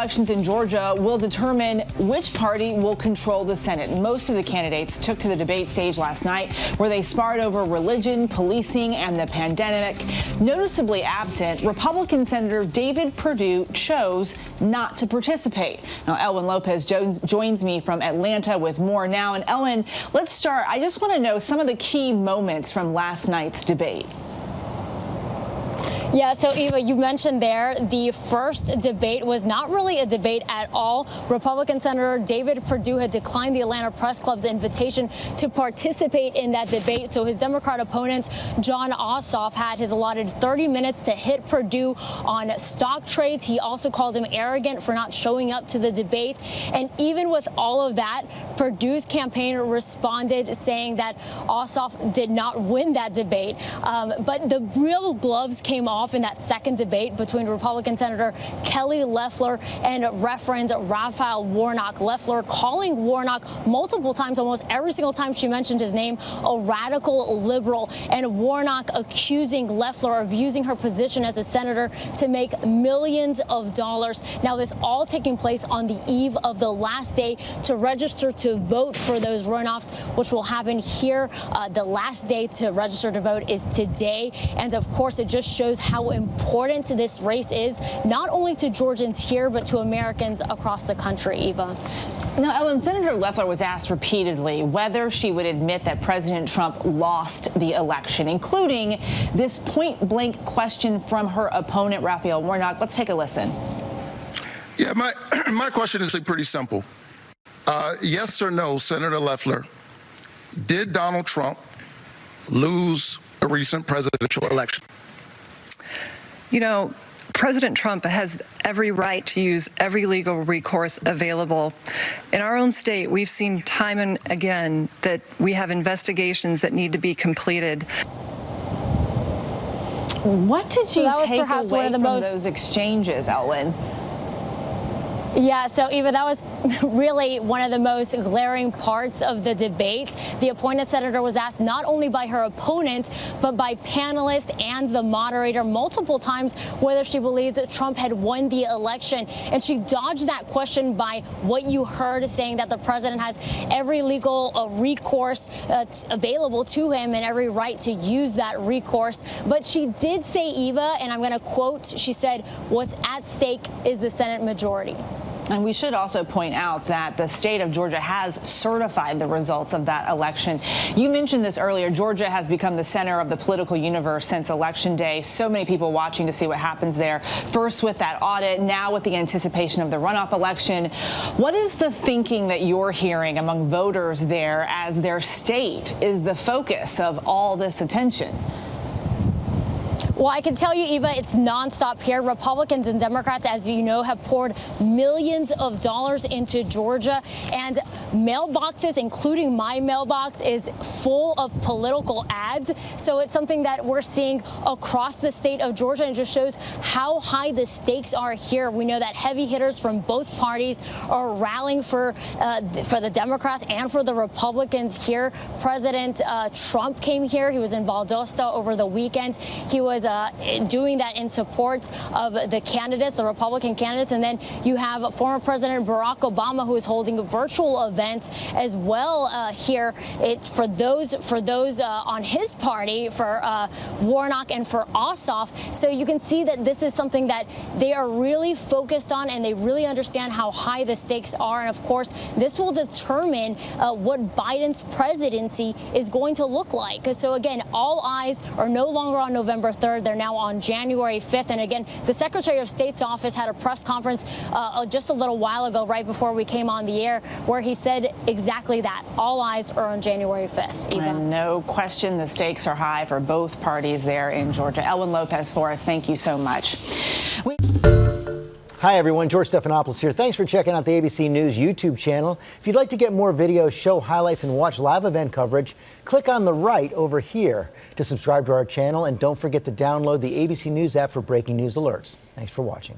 Elections in Georgia will determine which party will control the Senate. Most of the candidates took to the debate stage last night, where they sparred over religion, policing, and the pandemic. Noticeably absent, Republican Senator David Perdue chose not to participate. Now, Elwin Lopez joins me from Atlanta with more now. And Elwin, let's start. I just want to know some of the key moments from last night's debate. Yeah, so Eva, you mentioned there the first debate was not really a debate at all. Republican Senator David Perdue had declined the Atlanta Press Club's invitation to participate in that debate. So his Democrat opponent, Jon Ossoff, had his allotted 30 minutes to hit Perdue on stock trades. He also called him arrogant for not showing up to the debate. And even with all of that, Perdue's campaign responded saying that Ossoff did not win that debate. But the real gloves came off in that second debate between Republican Senator Kelly Loeffler and Reverend Raphael Warnock. Loeffler calling Warnock multiple times, almost every single time she mentioned his name, a radical liberal, and Warnock accusing Loeffler of using her position as a senator to make millions of dollars. Now, this all taking place on the eve of the last day to register to vote for those runoffs, which will happen here. The last day to register to vote is today. And of course, it just shows how important this race is, not only to Georgians here, but to Americans across the country, Eva. Now, Ellen, Senator Loeffler was asked repeatedly whether she would admit that President Trump lost the election, including this point-blank question from her opponent, Raphael Warnock. Let's take a listen. Yeah, my question is pretty simple. Yes or no, Senator Loeffler, did Donald Trump lose a recent presidential election? You know, President Trump has every right to use every legal recourse available. In our own state, we've seen time and again that we have investigations that need to be completed. What did you take away from those those exchanges, Elwin? Yeah, so Eva, that was really one of the most glaring parts of the debate. The appointed senator was asked not only by her opponent, but by panelists and the moderator multiple times whether she believed that Trump had won the election. And she dodged that question by what you heard, saying that the president has every legal recourse available to him and every right to use that recourse. But she did say, Eva, and I'm going to quote, she said, "What's at stake is the Senate majority." And we should also point out that the state of Georgia has certified the results of that election. You mentioned this earlier. Georgia has become the center of the political universe since Election Day. So many people watching to see what happens there. First with that audit, now with the anticipation of the runoff election. What is the thinking that you're hearing among voters there as their state is the focus of all this attention? Well, I can tell you, Eva, it's nonstop here. Republicans and Democrats, as you know, have poured millions of dollars into Georgia, and mailboxes, including my mailbox, is full of political ads. So it's something that we're seeing across the state of Georgia, and it just shows how high the stakes are here. We know that heavy hitters from both parties are rallying for the Democrats and for the Republicans here. President Trump came here. He was in Valdosta over the weekend. He was doing that in support of the candidates, the Republican candidates. And then you have former President Barack Obama, who is holding virtual events as well here. It's for those on his party, for Warnock and for Ossoff. So you can see that this is something that they are really focused on, and they really understand how high the stakes are. And of course, this will determine what Biden's presidency is going to look like. So again, all eyes are no longer on November 3rd. They're now on January 5th. And again, the Secretary of State's office had a press conference just a little while ago, right before we came on the air, where he said exactly that. All eyes are on January 5th. Eva. And no question, the stakes are high for both parties there in Georgia. Elwin Lopez for us. Thank you so much. Hi, everyone. George Stephanopoulos here. Thanks for checking out the ABC News YouTube channel. If you'd like to get more videos, show highlights, and watch live event coverage, click on the right over here to subscribe to our channel. And don't forget to download the ABC News app for breaking news alerts. Thanks for watching.